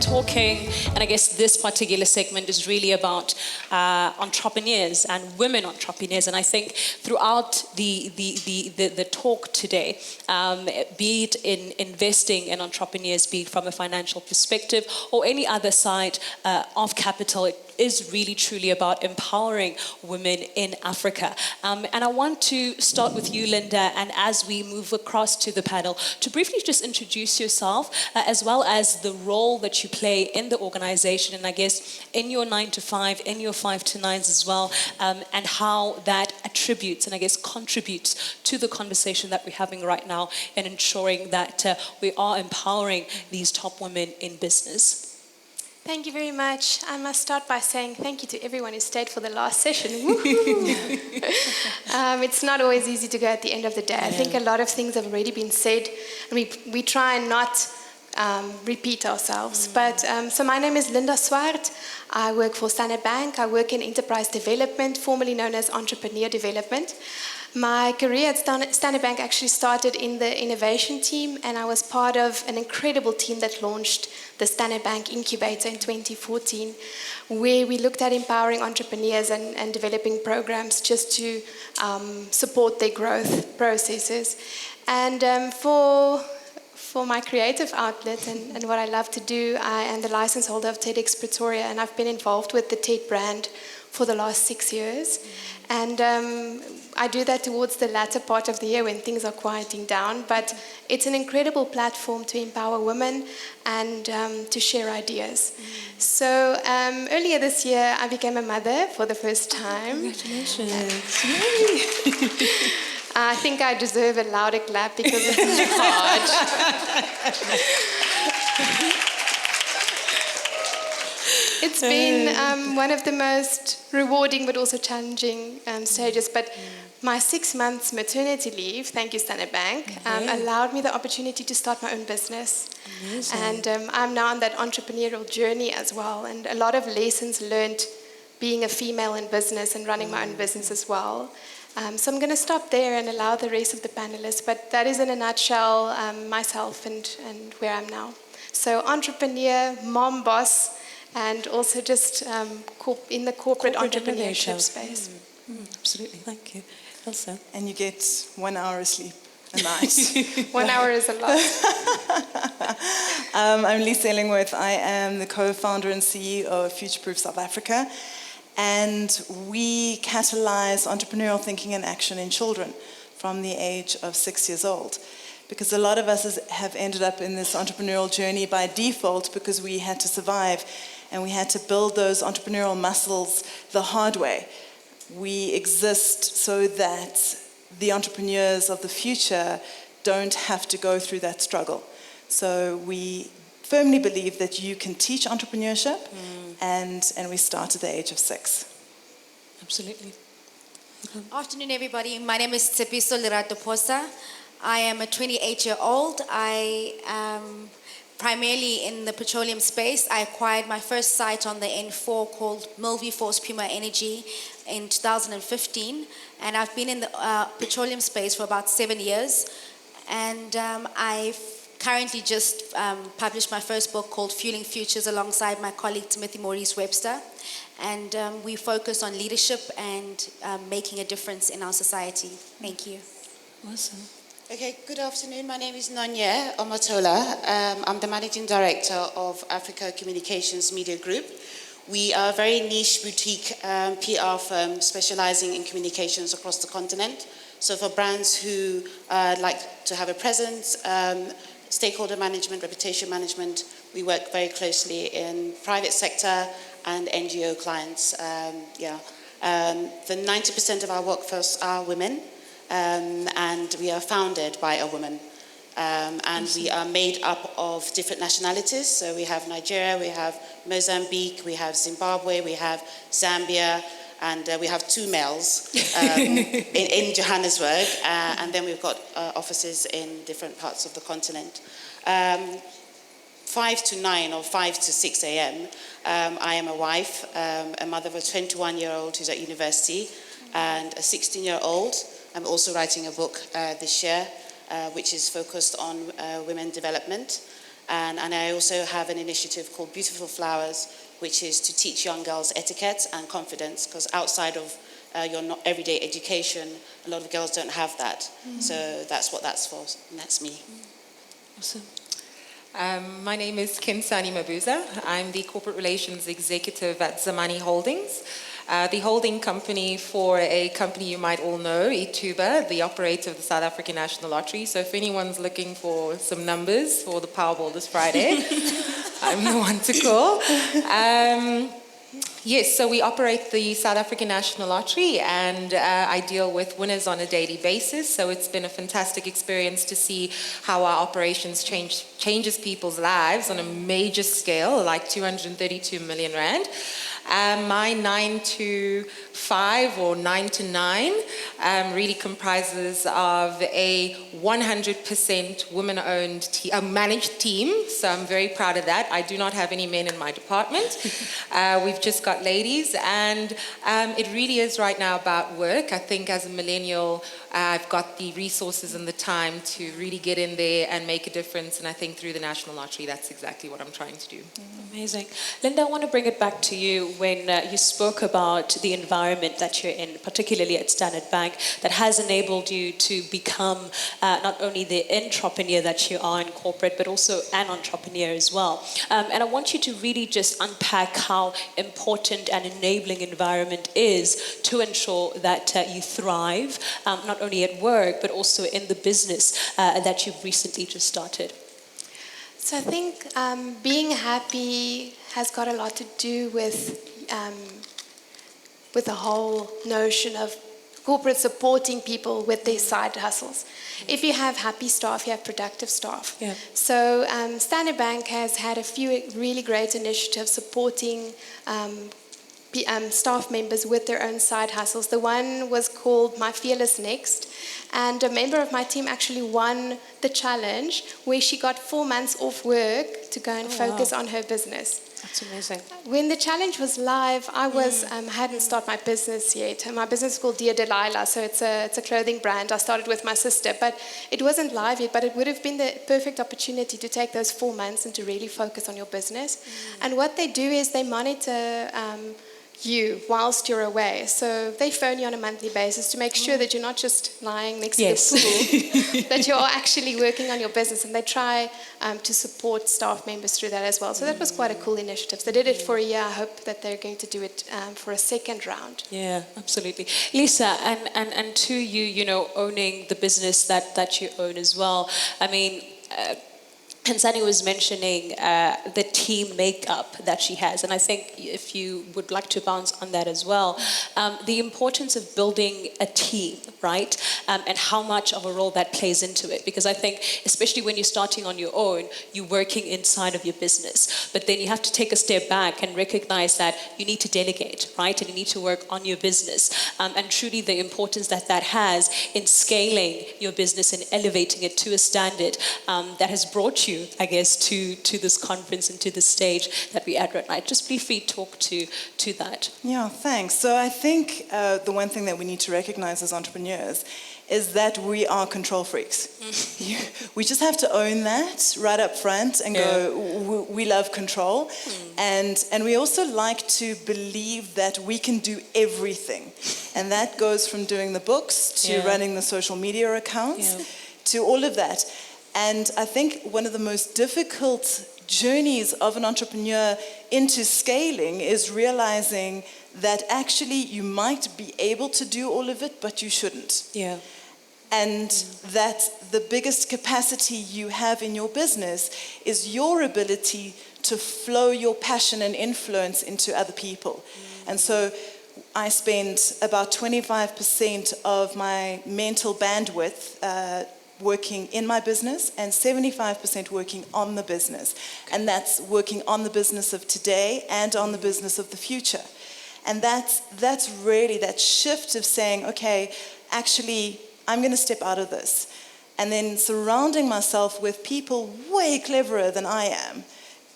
talking, and I guess this particular segment is really about entrepreneurs and women entrepreneurs. And I think throughout the talk today, be it in investing in entrepreneurs, be it from a financial perspective or any other side of capital, it is really truly about empowering women in Africa. And I want to start with you, Linda, and as we move across to the panel, to briefly just introduce yourself, as well as the role that you play in the organization, and I guess in your 9 to 5, in your 5 to 9s as well, and how that attributes and I guess contributes to the conversation that we're having right now and ensuring that we are empowering these top women in business. Thank you very much. I must start by saying thank you to everyone who stayed for the last session. It's not always easy to go at the end of the day. I think a lot of things have already been said, and we try and not repeat ourselves. But so my name is Linda Swart. I work for Standard Bank. I work in enterprise development, formerly known as entrepreneur development. My career at Standard Bank actually started in the innovation team, and I was part of an incredible team that launched the Standard Bank Incubator in 2014, where we looked at empowering entrepreneurs and developing programs just to support their growth processes. And for my creative outlet and what I love to do, I am the license holder of TEDx Pretoria, and I've been involved with the TED brand for the last 6 years. And I do that towards the latter part of the year when things are quieting down, but it's an incredible platform to empower women and to share ideas. So earlier this year, I became a mother for the first time. Congratulations. I think I deserve a louder clap because it's hard. It's been one of the most rewarding but also challenging stages. But my 6 months maternity leave, thank you Standard Bank, allowed me the opportunity to start my own business. Amazing. And I'm now on that entrepreneurial journey as well. And a lot of lessons learned being a female in business and running my own business as well. So I'm going to stop there and allow the rest of the panelists. But that is in a nutshell myself and where I'm now. So entrepreneur, mom, boss, and also just in the corporate entrepreneurship space. Absolutely, thank you. Elsa? And you get 1 hour of sleep a night. 1 hour is a lot. I'm Lisa Ellingworth. I am the co-founder and CEO of Future Proof South Africa. And we catalyze entrepreneurial thinking and action in children from the age of 6 years old. Because a lot of us have ended up in this entrepreneurial journey by default because we had to survive and we had to build those entrepreneurial muscles the hard way. We exist so that the entrepreneurs of the future don't have to go through that struggle. So we firmly believe that you can teach entrepreneurship and we start at the age of 6. Absolutely. Afternoon, everybody. My name is Tsepiso Loretta Pasta. I am a 28-year-old. I am primarily in the petroleum space. I acquired my first site on the N4 called Milvey Force Puma Energy in 2015. And I've been in the petroleum space for about 7 years. And I've currently just published my first book called Fueling Futures alongside my colleague Timothy Maurice Webster. And we focus on leadership and making a difference in our society. Thank you. Awesome. Okay, good afternoon. My name is Ngozi Omotola. I'm the Managing Director of Africa Communications Media Group. We are a very niche boutique PR firm specializing in communications across the continent. So for brands who like to have a presence, stakeholder management, reputation management, we work very closely in private sector and NGO clients. The 90% of our workforce are women. And we are founded by a woman. And we are made up of different nationalities. So we have Nigeria, we have Mozambique, we have Zimbabwe, we have Zambia, and we have 2 males in Johannesburg. And then we've got offices in different parts of the continent. 5 to 9 or 5 to 6 a.m. I am a wife, a mother of a 21-year-old who's at university, and a 16-year-old. I'm also writing a book this year, which is focused on women development. And I also have an initiative called Beautiful Flowers, which is to teach young girls etiquette and confidence, because outside of your not everyday education, a lot of girls don't have that. So that's what that's for, and that's me. Awesome. My name is Kym Sanlam Buuza. I'm the Corporate Relations Executive at Zamani Holdings, the holding company for a company you might all know, Ituba, the operator of the South African National Lottery. So if anyone's looking for some numbers for the Powerball this Friday, I'm the one to call. Yes, so we operate the South African National Lottery, and I deal with winners on a daily basis. So it's been a fantastic experience to see how our operations changes people's lives on a major scale, like 232 million rand. My 9 to 5 or 9 to 9 really comprises of a 100% women-owned, managed team. So I'm very proud of that. I do not have any men in my department. We've just got ladies, and it really is right now about work. I think as a millennial, I've got the resources and the time to really get in there and make a difference. And I think through the National Lottery, that's exactly what I'm trying to do. Amazing. Linda, I want to bring it back to you when you spoke about the environment that you're in, particularly at Standard Bank, that has enabled you to become not only the entrepreneur that you are in corporate, but also an entrepreneur as well. And I want you to really just unpack how important an enabling environment is to ensure that you thrive, not only at work, but also in the business that you've recently just started. So I think being happy has got a lot to do with the whole notion of corporate supporting people with their side hustles. If you have happy staff, you have productive staff. Yeah. So Standard Bank has had a few really great initiatives supporting staff members with their own side hustles. The one was called My Fearless Next, and a member of my team actually won the challenge where she got 4 months off work to go and focus on her business. That's amazing. When the challenge was live, I hadn't started my business yet. My business is called Dear Delilah, so it's a clothing brand. I started with my sister, but it wasn't live yet. But it would have been the perfect opportunity to take those 4 months and to really focus on your business. And what they do is they monitor you whilst you're away. So they phone you on a monthly basis to make sure that you're not just lying next to the pool, that you're actually working on your business, and they try to support staff members through that as well. So that was quite a cool initiative. They did it for a year. I hope that they're going to do it for a second round. Yeah, absolutely. Lisa, and to you, owning the business that you own as well, I mean, Hansani was mentioning the team makeup that she has, and I think if you would like to bounce on that as well, the importance of building a team, right, and how much of a role that plays into it, because I think especially when you're starting on your own, you're working inside of your business, but then you have to take a step back and recognize that you need to delegate, right, and you need to work on your business, and truly the importance that has in scaling your business and elevating it to a standard that has brought you, I guess, to this conference and to the stage that we're at right now. Just briefly talk to that. Yeah, thanks. So I think the one thing that we need to recognize as entrepreneurs is that we are control freaks. We just have to own that right up front and go, we love control. And we also like to believe that we can do everything. And that goes from doing the books to running the social media accounts to all of that. And I think one of the most difficult journeys of an entrepreneur into scaling is realizing that actually you might be able to do all of it, but you shouldn't. Yeah. And that the biggest capacity you have in your business is your ability to flow your passion and influence into other people. And so I spend about 25% of my mental bandwidth working in my business and 75% working on the business. And that's working on the business of today and on the business of the future. And that's really that shift of saying, okay, actually, I'm going to step out of this. And then surrounding myself with people way cleverer than I am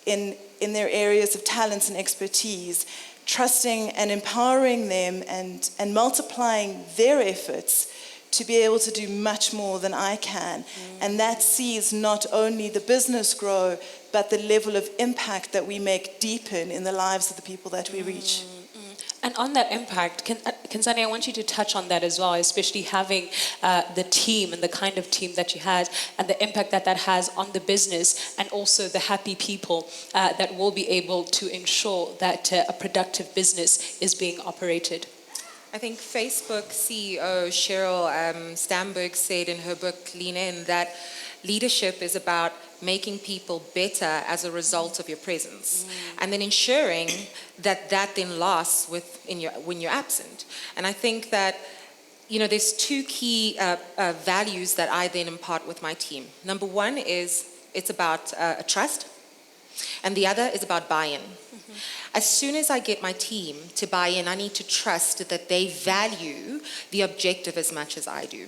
in their areas of talents and expertise, trusting and empowering them and multiplying their efforts to be able to do much more than I can. And that sees not only the business grow, but the level of impact that we make deepen in the lives of the people that we reach. And on that impact, Kansani, I want you to touch on that as well, especially having the team and the kind of team that you had and the impact that that has on the business and also the happy people that will be able to ensure that a productive business is being operated. I think Facebook CEO Sheryl Sandberg said in her book Lean In that leadership is about making people better as a result of your presence, and then ensuring that that then lasts when you're absent. And I think that, you know, there's two key values that I then impart with my team. Number one is it's about trust, and the other is about buy-in. As soon as I get my team to buy in, I need to trust that they value the objective as much as I do.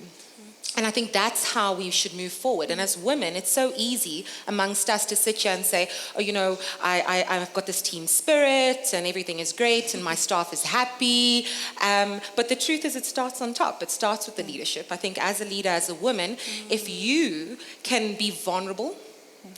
And I think that's how we should move forward. And as women, it's so easy amongst us to sit here and say, oh, you know, I've got this team spirit and everything is great and my staff is happy. But the truth is it starts on top. It starts with the leadership. I think as a leader, as a woman, if you can be vulnerable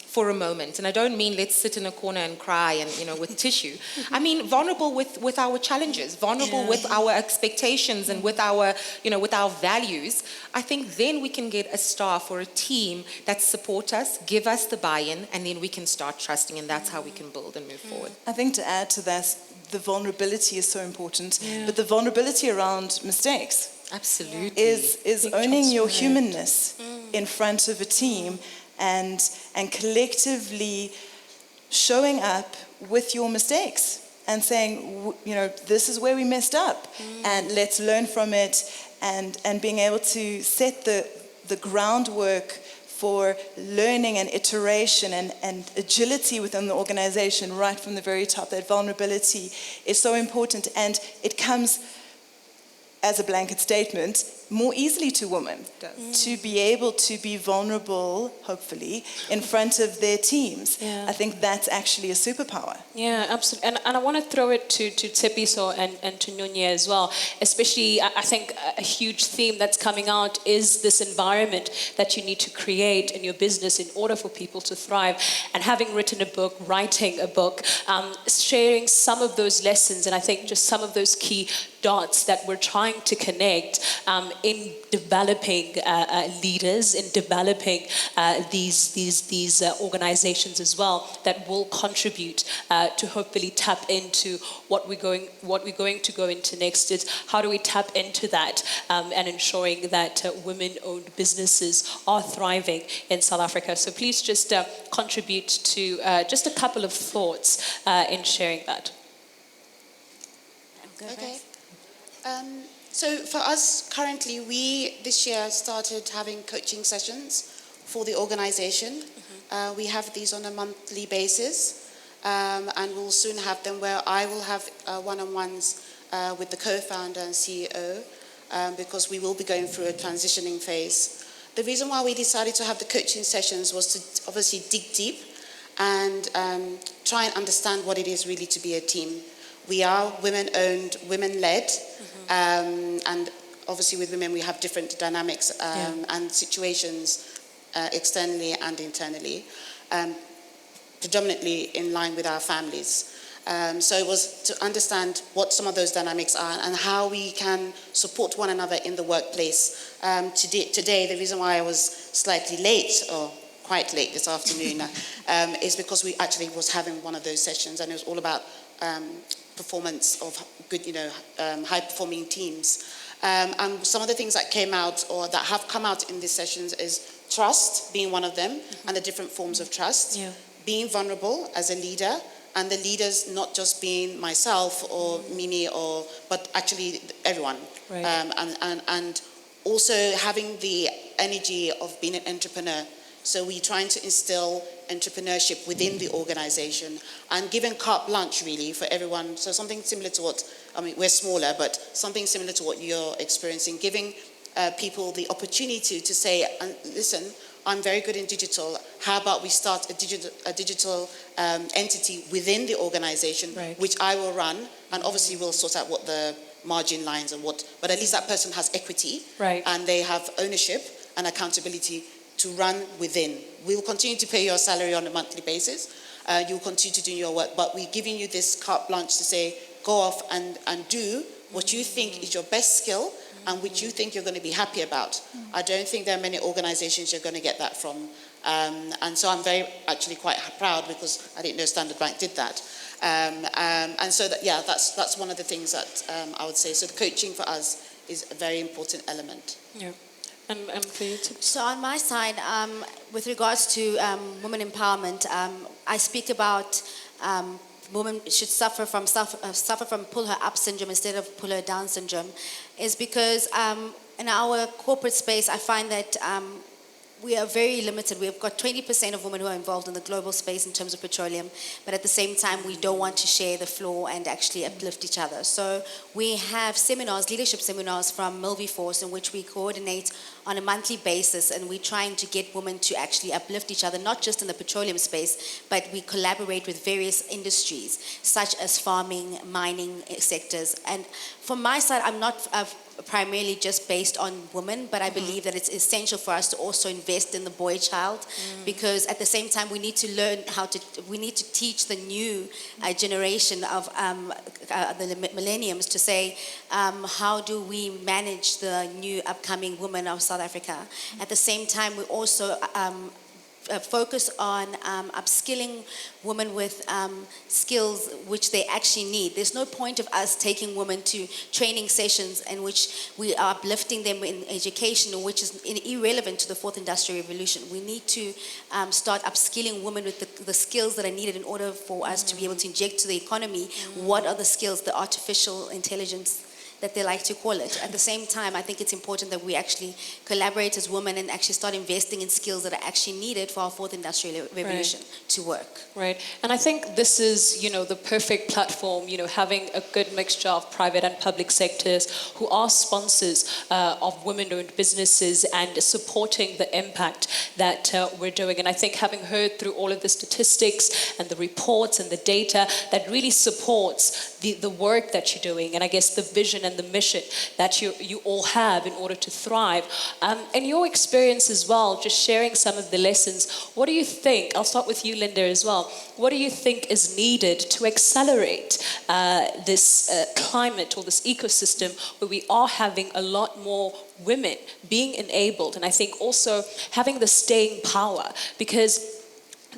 for a moment, and I don't mean let's sit in a corner and cry and, you know, with tissue. I mean vulnerable with our challenges, vulnerable with our expectations and with our, you know, with our values. I think then we can get a staff or a team that support us, give us the buy-in, and then we can start trusting, and that's how we can build and move forward. I think to add to that, the vulnerability is so important, but the vulnerability around mistakes Absolutely. is owning your humanness in front of a team and collectively showing up with your mistakes and saying, you know, this is where we messed up and let's learn from it, and being able to set the groundwork for learning and iteration and agility within the organization right from the very top. That vulnerability is so important, and it comes as a blanket statement more easily to women to be able to be vulnerable, hopefully, in front of their teams. I think that's actually a superpower. Yeah, absolutely. And I want to throw it to Tsepiso and to Nonye as well. Especially, I think a huge theme that's coming out is this environment that you need to create in your business in order for people to thrive. And having written a book, writing a book, sharing some of those lessons, and I think just some of those key dots that we're trying to connect in developing leaders, in developing these organizations as well that will contribute to hopefully tap into what we're going to go into next. Is how do we tap into that and ensuring that women-owned businesses are thriving in South Africa. So please just contribute to just a couple of thoughts in sharing that. Okay. So for us, currently, we this year started having coaching sessions for the organization. We have these on a monthly basis, and we'll soon have them where I will have one-on-ones with the co-founder and CEO, because we will be going through a transitioning phase. The reason why we decided to have the coaching sessions was to obviously dig deep and try and understand what it is really to be a team. We are women-owned, women-led, and obviously with women we have different dynamics and situations externally and internally, predominantly in line with our families. So it was to understand what some of those dynamics are and how we can support one another in the workplace. Today, the reason why I was slightly late, or quite late this afternoon, is because we actually was having one of those sessions, and it was all about performance of good, high-performing teams. And some of the things that came out or that have come out in these sessions is trust being one of them, and the different forms of trust. Being vulnerable as a leader, and the leaders not just being myself or Mimi, but actually everyone. Right. And also having the energy of being an entrepreneur. So we're trying to instill entrepreneurship within the organization and giving carte blanche really for everyone. So something similar to what, we're smaller, but something similar to what you're experiencing, giving people the opportunity to say, listen, I'm very good in digital. How about we start a digital entity within the organization, right, which I will run, and obviously we'll sort out what the margin lines and what, but at least that person has equity, Right. and they have ownership and accountability to run within. We'll continue to pay your salary on a monthly basis. You'll continue to do your work, but we're giving you this carte blanche to say, go off and do what you think is your best skill and which you think you're going to be happy about. I don't think there are many organizations you're going to get that from. And so I'm actually quite proud, because I didn't know Standard Bank did that. And so that's one of the things that I would say. So the coaching for us is a very important element. Yeah. And for you too. So on my side, with regards to women empowerment, I speak about women should suffer from pull her up syndrome instead of pull her down syndrome, is because in our corporate space, I find that we are very limited. We've got 20% of women who are involved in the global space in terms of petroleum, but at the same time, we don't want to share the floor and actually uplift each other. So we have seminars, leadership seminars from Milviforce, in which we coordinate on a monthly basis, and we're trying to get women to actually uplift each other, not just in the petroleum space, but we collaborate with various industries, such as farming, mining sectors. And from my side, I'm not primarily just based on women, but I believe that it's essential for us to also invest in the boy child, because at the same time we need to learn we need to teach the new generation of the millenniums to say, how do we manage the new upcoming women of South Africa? At the same time, we also focus on upskilling women with skills which they actually need. There's no point of us taking women to training sessions in which we are uplifting them in education, which is irrelevant to the fourth industrial revolution. We need to start upskilling women with the skills that are needed in order for us to be able to inject to the economy. What are the skills, the artificial intelligence that they like to call it. At the same time, I think it's important that we actually collaborate as women and actually start investing in skills that are actually needed for our fourth industrial revolution to work. Right. And I think this is, the perfect platform, having a good mixture of private and public sectors who are sponsors of women-owned businesses and supporting the impact that we're doing. And I think having heard through all of the statistics and the reports and the data that really supports the work that you're doing, and I guess the vision and the mission that you all have in order to thrive. And your experience as well, just sharing some of the lessons, what do you think, I'll start with you, Linda, as well, what do you think is needed to accelerate this climate or this ecosystem where we are having a lot more women being enabled, and I think also having the staying power, because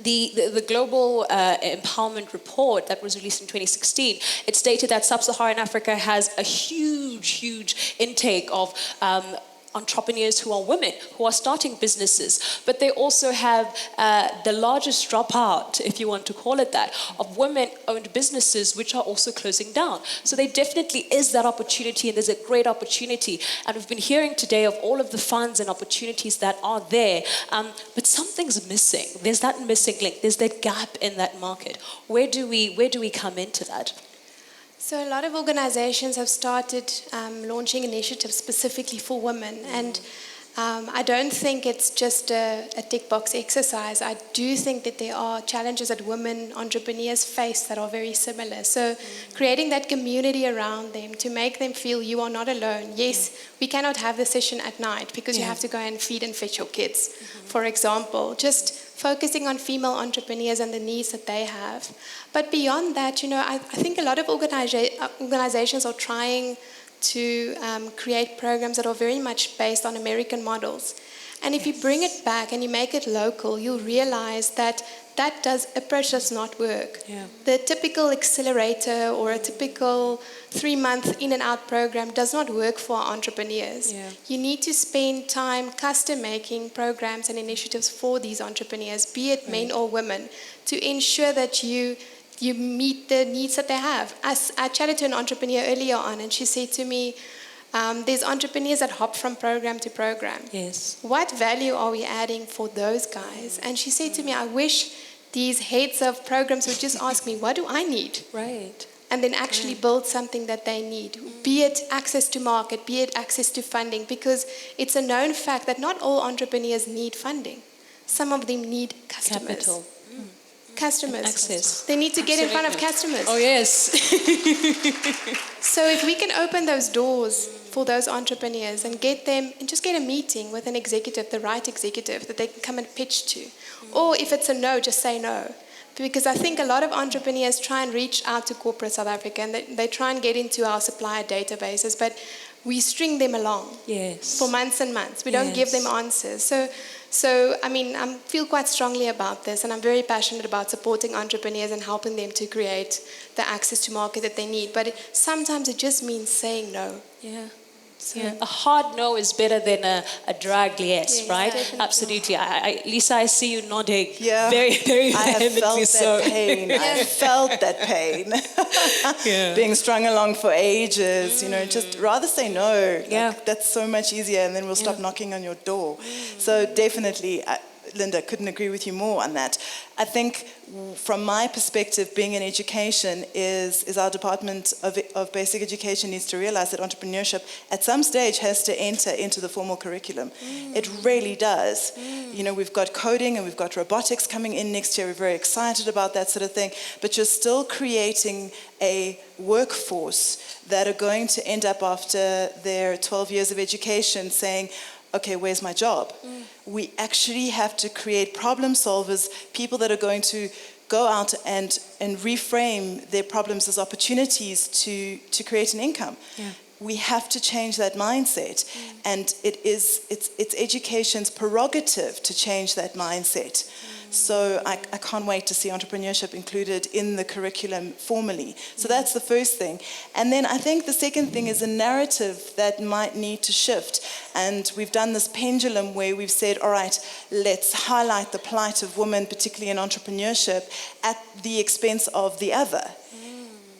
the global empowerment report that was released in 2016, it stated that sub-Saharan Africa has a huge intake of entrepreneurs who are women, who are starting businesses, but they also have the largest dropout, if you want to call it that, of women-owned businesses which are also closing down. So there definitely is that opportunity, and there's a great opportunity. And we've been hearing today of all of the funds and opportunities that are there, but something's missing. There's that missing link. There's that gap in that market. Where do we come into that? So a lot of organizations have started launching initiatives specifically for women, and I don't think it's just a tick box exercise. I do think that there are challenges that women entrepreneurs face that are very similar. So creating that community around them to make them feel you are not alone. Yes, we cannot have the session at night because you have to go and feed and fetch your kids, for example. Just focusing on female entrepreneurs and the needs that they have. But beyond that, I think a lot of organizations are trying to create programs that are very much based on American models. And if you bring it back and you make it local, you'll realize that approach does not work. Yeah. The typical accelerator or a typical 3-month in and out program does not work for entrepreneurs. Yeah. You need to spend time custom making programs and initiatives for these entrepreneurs, be it men or women, to ensure that you meet the needs that they have. I chatted to an entrepreneur earlier on, and she said to me, there's entrepreneurs that hop from program to program. Yes. What value are we adding for those guys? And she said to me, I wish these heads of programs would just ask me, what do I need? Right. And then actually build something that they need, be it access to market, be it access to funding, because it's a known fact that not all entrepreneurs need funding. Some of them need customers. Capital. Customers. Access. They need to get in front of customers. Oh, yes. So if we can open those doors for those entrepreneurs and get them, and just get a meeting with an executive, the right executive that they can come and pitch to. Or if it's a no, just say no. Because I think a lot of entrepreneurs try and reach out to corporate South Africa and they try and get into our supplier databases, but we string them along for months and months. We don't give them answers. So I mean, I feel quite strongly about this, and I'm very passionate about supporting entrepreneurs and helping them to create the access to market that they need. But sometimes it just means saying no. A hard no is better than a drag yes, right? Definitely. Absolutely. Lisa, I see you nodding. Yeah. Very, very I have felt vehemently so. that pain. I felt that pain. Being strung along for ages, just rather say no. Like, that's so much easier, and then we'll stop knocking on your door. So definitely, Linda, couldn't agree with you more on that. I think from my perspective, being in education is our Department of Basic Education needs to realize that entrepreneurship at some stage has to enter into the formal curriculum. It really does. We've got coding and we've got robotics coming in next year. We're very excited about that sort of thing. But you're still creating a workforce that are going to end up after their 12 years of education saying, okay, where's my job? We actually have to create problem solvers, people that are going to go out and reframe their problems as opportunities to create an income. We have to change that mindset. And it's education's prerogative to change that mindset. So I can't wait to see entrepreneurship included in the curriculum formally. So that's the first thing. And then I think the second thing is a narrative that might need to shift. And we've done this pendulum where we've said, all right, let's highlight the plight of women, particularly in entrepreneurship, at the expense of the other.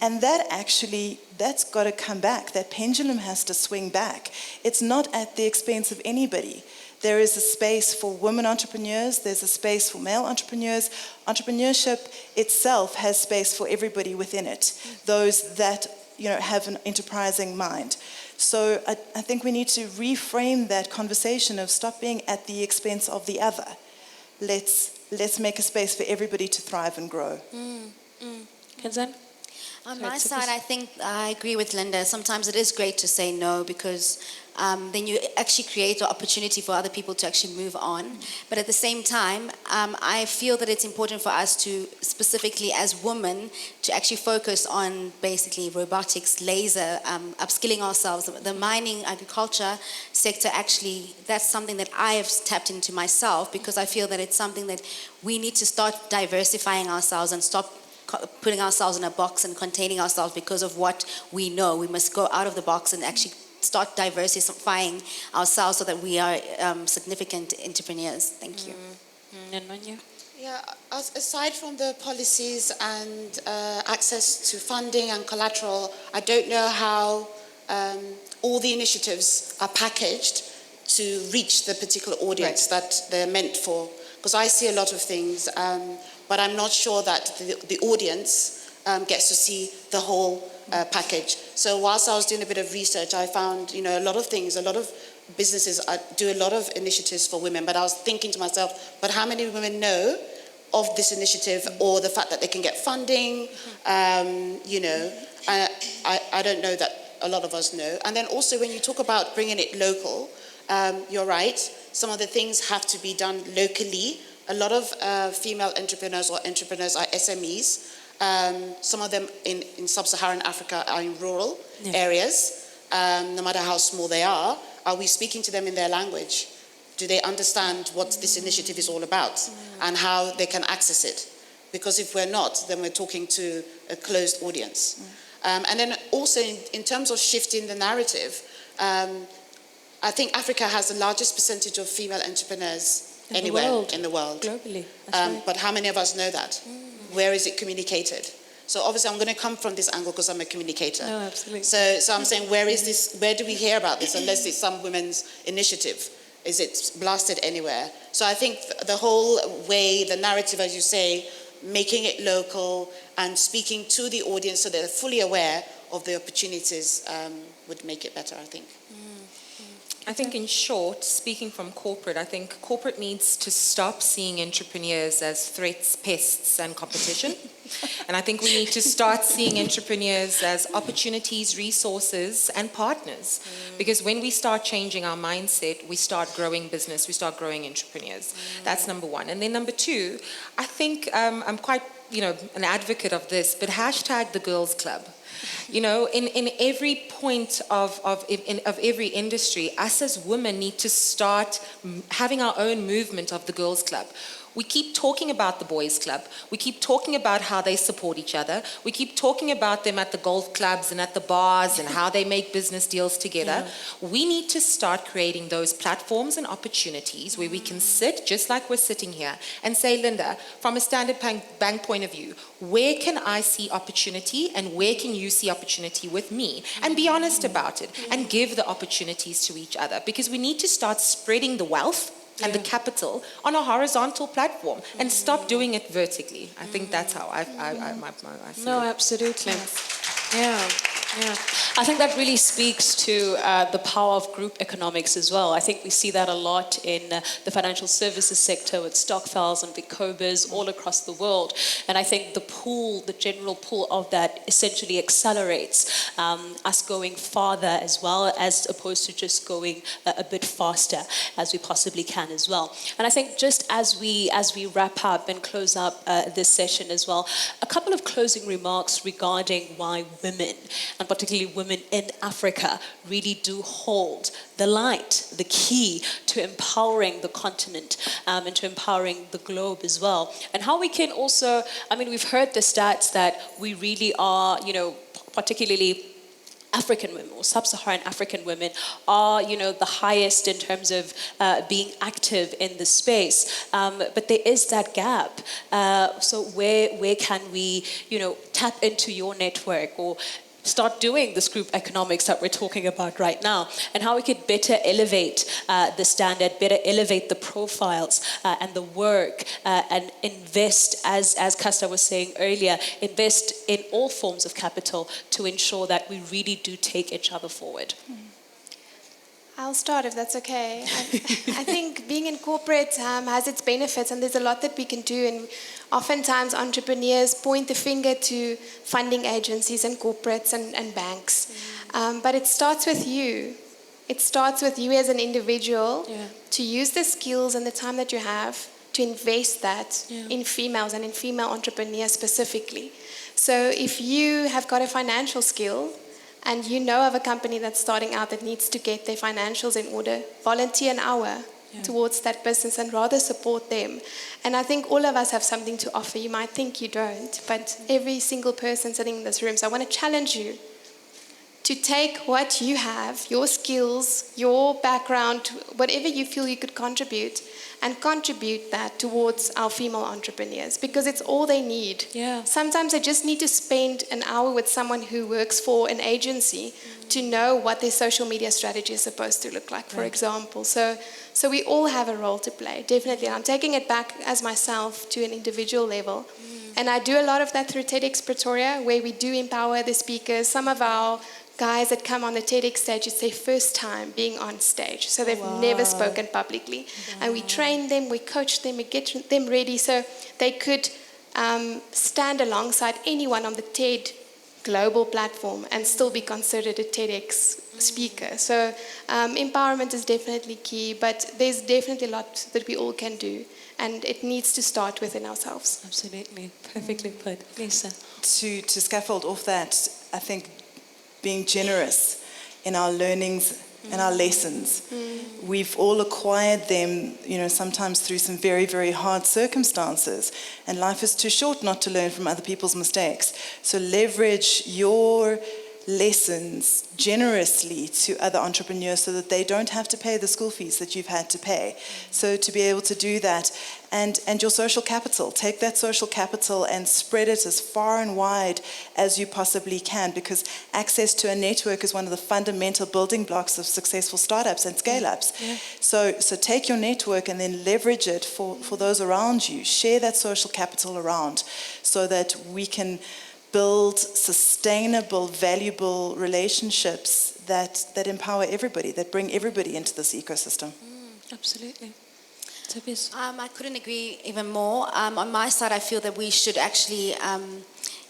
And that's got to come back. That pendulum has to swing back. It's not at the expense of anybody. There is a space for women entrepreneurs. There's a space for male entrepreneurs. Entrepreneurship itself has space for everybody within it. Those that have an enterprising mind. So I think we need to reframe that conversation of stop being at the expense of the other. Let's make a space for everybody to thrive and grow. Kenzan? On my side, I think I agree with Linda. Sometimes it is great to say no because then you actually create an opportunity for other people to actually move on. But at the same time, I feel that it's important for us to, specifically as women, to actually focus on basically robotics, laser, upskilling ourselves. The mining, agriculture sector, actually, that's something that I have tapped into myself because I feel that it's something that we need to start diversifying ourselves and stop putting ourselves in a box and containing ourselves because of what we know. We must go out of the box and actually start diversifying ourselves so that we are significant entrepreneurs. Thank you. Yeah, aside from the policies and access to funding and collateral, I don't know how all the initiatives are packaged to reach the particular audience that they're meant for. Because I see a lot of things, but I'm not sure that the audience gets to see the whole package. So whilst I was doing a bit of research, I found, a lot of things, a lot of businesses do a lot of initiatives for women, but I was thinking to myself, but how many women know of this initiative or the fact that they can get funding? I don't know that a lot of us know. And then also when you talk about bringing it local, you're right, some of the things have to be done locally. A lot of female entrepreneurs or entrepreneurs are SMEs. Some of them in sub-Saharan Africa are in rural areas, no matter how small they are. Are we speaking to them in their language? Do they understand what this initiative is all about and how they can access it? Because if we're not, then we're talking to a closed audience. And then also in terms of shifting the narrative, I think Africa has the largest percentage of female entrepreneurs anywhere in the world. Globally. But how many of us know that? Where is it communicated? So obviously I'm going to come from this angle because I'm a communicator. No, absolutely. So I'm saying, where is this? Where do we hear about this? Unless it's some women's initiative. Is it blasted anywhere? So I think the whole way, the narrative, as you say, making it local and speaking to the audience so they're fully aware of the opportunities would make it better, I think. I think in short, speaking from corporate, I think corporate needs to stop seeing entrepreneurs as threats, pests, and competition. And I think we need to start seeing entrepreneurs as opportunities, resources, and partners. Because when we start changing our mindset, we start growing business, we start growing entrepreneurs. That's number one. And then number two, I think I'm quite, an advocate of this, but hashtag the Girls Club. In every point of every industry, us as women need to start having our own movement of the Girls Club. We keep talking about the boys' club. We keep talking about how they support each other. We keep talking about them at the golf clubs and at the bars and how they make business deals together. Yeah. We need to start creating those platforms and opportunities where we can sit, just like we're sitting here, and say, Linda, from a Standard Bank point of view, where can I see opportunity and where can you see opportunity with me? And be honest about it and give the opportunities to each other, because we need to start spreading the wealth and the capital on a horizontal platform and stop doing it vertically. I think that's how I see No, it. absolutely. Yeah. I think that really speaks to the power of group economics as well. I think we see that a lot in the financial services sector with Stokvels and Vicobas all across the world. And I think the general pool of that essentially accelerates us going farther as well, as opposed to just going a bit faster as we possibly can as well. And I think just as we wrap up and close up this session as well, a couple of closing remarks regarding why women, and particularly women in Africa, really do hold the light, the key to empowering the continent and to empowering the globe as well. And how we can also, we've heard the stats that we really are, particularly African women or sub-Saharan African women are, the highest in terms of being active in the space. But there is that gap. So where can we, tap into your network or start doing this group economics that we're talking about right now, and how we could better elevate the standard, better elevate the profiles and the work, and invest, as Caster was saying earlier, invest in all forms of capital to ensure that we really do take each other forward. I'll start if that's okay. I think being in corporate has its benefits, and there's a lot that we can do. And oftentimes entrepreneurs point the finger to funding agencies and corporates and banks. But it starts with you. It starts with you as an individual to use the skills and the time that you have to invest that in females and in female entrepreneurs specifically. So if you have got a financial skill, and you know of a company that's starting out that needs to get their financials in order, volunteer an hour towards that business and rather support them. And I think all of us have something to offer. You might think you don't, but every single person sitting in this room. So I want to challenge you to take what you have, your skills, your background, whatever you feel you could contribute, and contribute that towards our female entrepreneurs, because it's all they need. Sometimes they just need to spend an hour with someone who works for an agency to know what their social media strategy is supposed to look like, for example. So we all have a role to play, definitely. And I'm taking it back as myself to an individual level. And I do a lot of that through TEDx Pretoria, where we do empower the speakers. Some of our guys that come on the TEDx stage, it's their first time being on stage. So they've never spoken publicly. And we train them, we coach them, we get them ready so they could stand alongside anyone on the TED global platform and still be considered a TEDx speaker. So empowerment is definitely key, but there's definitely a lot that we all can do. And it needs to start within ourselves. Absolutely. Perfectly put. Lisa. To scaffold off that, I think being generous in our learnings and our lessons. We've all acquired them, sometimes through some very, very hard circumstances. And life is too short not to learn from other people's mistakes. So leverage your lessons generously to other entrepreneurs so that they don't have to pay the school fees that you've had to pay. So to be able to do that, and your social capital, take that social capital and spread it as far and wide as you possibly can, because access to a network is one of the fundamental building blocks of successful startups and scale-ups. So take your network and then leverage it for those around you. Share that social capital around so that we can build sustainable, valuable relationships that empower everybody, that bring everybody into this ecosystem. Absolutely. I couldn't agree even more. On my side, I feel that we should actually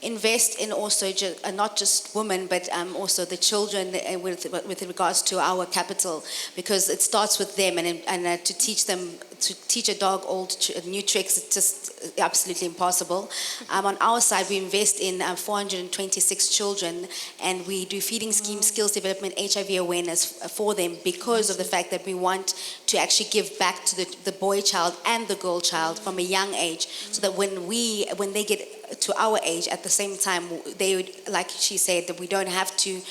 invest in also not just women, but also the children with regards to our capital, because it starts with them, and to teach a dog new tricks is just absolutely impossible. On our side, we invest in 426 children, and we do feeding schemes, skills development, HIV awareness for them, because of the fact that we want to actually give back to the boy child and the girl child from a young age, so that when they get to our age, at the same time, they would, like she said, that they don't have to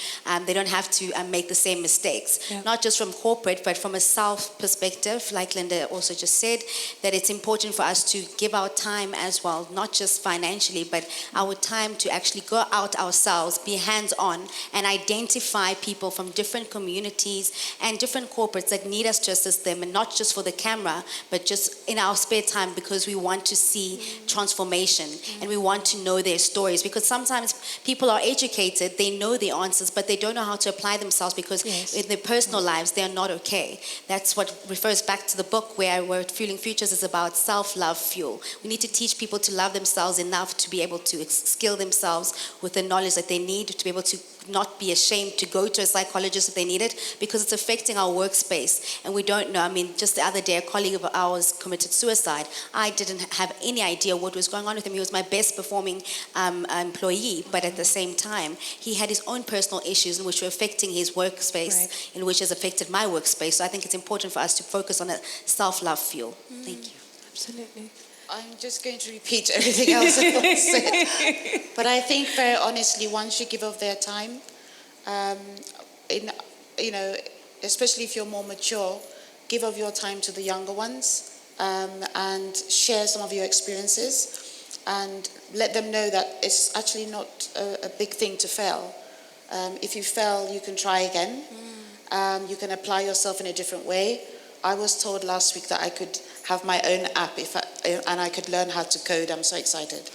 make the same mistakes. Yeah. Not just from corporate, but from a self perspective, like Linda also just said, that it's important for us to give our time as well, not just financially, but our time to actually go out ourselves, be hands-on, and identify people from different communities and different corporates that need us to assist them, and not just for the camera, but just in our spare time, because we want to see transformation, and we want to know their stories, because sometimes people are educated, they know the answers, but they don't know how to apply themselves, because in their personal lives they are not okay. That's what refers back to the book where Fueling Futures is about self-love fuel. We need to teach people to love themselves enough to be able to skill themselves with the knowledge that they need, to be able to not be ashamed to go to a psychologist if they need it, because it's affecting our workspace and we don't know. I mean, just the other day, a colleague of ours committed suicide. I didn't have any idea what was going on with him. He was my best performing employee, but at the same time, he had his own personal issues which were affecting his workspace, in which has affected my workspace. So I think it's important for us to focus on a self-love fuel. Thank you. Absolutely. I'm just going to repeat everything else that was said. But I think, very honestly, one should give of their time. Especially if you're more mature, give of your time to the younger ones, and share some of your experiences, and let them know that it's actually not a big thing to fail. If you fail, you can try again. You can apply yourself in a different way. I was told last week that I could have my own app and I could learn how to code. I'm so excited.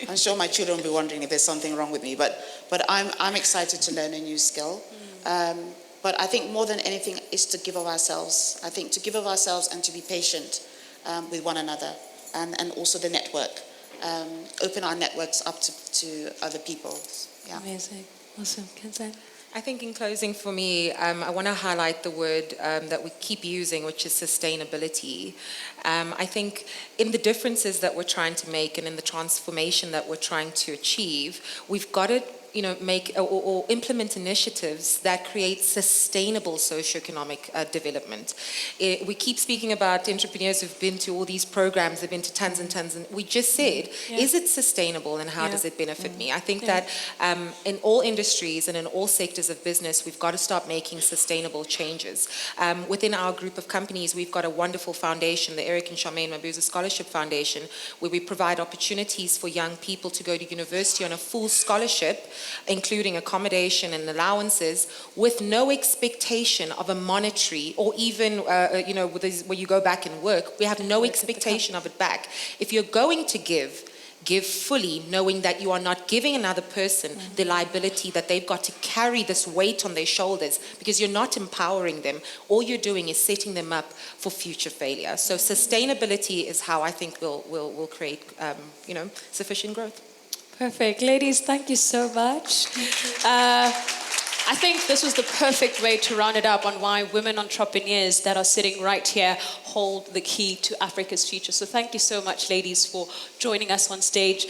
I'm sure my children will be wondering if there's something wrong with me, but I'm excited to learn a new skill. But I think more than anything is to give of ourselves. I think to give of ourselves and to be patient with one another, and also the network. Open our networks up to other people. Yeah. Amazing. Awesome. Kym? I think in closing for me, I want to highlight the word that we keep using, which is sustainability. I think in the differences that we're trying to make and in the transformation that we're trying to achieve, we've got to make or implement initiatives that create sustainable socioeconomic development. We keep speaking about entrepreneurs who've been to all these programs, they've been to tons and tons, and we just said, is it sustainable and how does it benefit me? I think that in all industries and in all sectors of business, we've got to start making sustainable changes. Within our group of companies, we've got a wonderful foundation, the Eric and Charmaine Mabuza Scholarship Foundation, where we provide opportunities for young people to go to university on a full scholarship, including accommodation and allowances, with no expectation of a monetary or even, where you go back and work. We have no expectation of it back. If you're going to give fully, knowing that you are not giving another person the liability that they've got to carry this weight on their shoulders, because you're not empowering them. All you're doing is setting them up for future failure. So sustainability is how I think we'll create, sufficient growth. Perfect. Ladies, thank you so much. I think this was the perfect way to round it up on why women entrepreneurs that are sitting right here hold the key to Africa's future. So thank you so much, ladies, for joining us on stage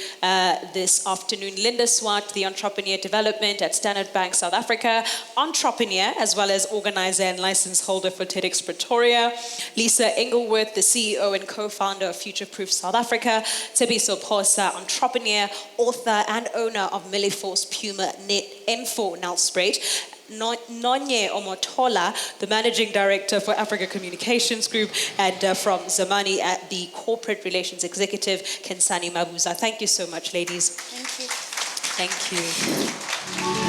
this afternoon. Linda Swart, the Entrepreneur Development at Standard Bank South Africa, entrepreneur as well as organizer and license holder for TEDx Pretoria. Lisa Engleworth, the CEO and co-founder of Future Proof South Africa. Tsebiso Phosa, entrepreneur, author and owner of Milliforce Puma Net M4 Nelspruit. Ngozi Omotola, the Managing Director for Africa Communications Group, and from Zamani, at the Corporate Relations Executive, Kym Sanlam Buuza. Thank you so much, ladies. Thank you. Thank you.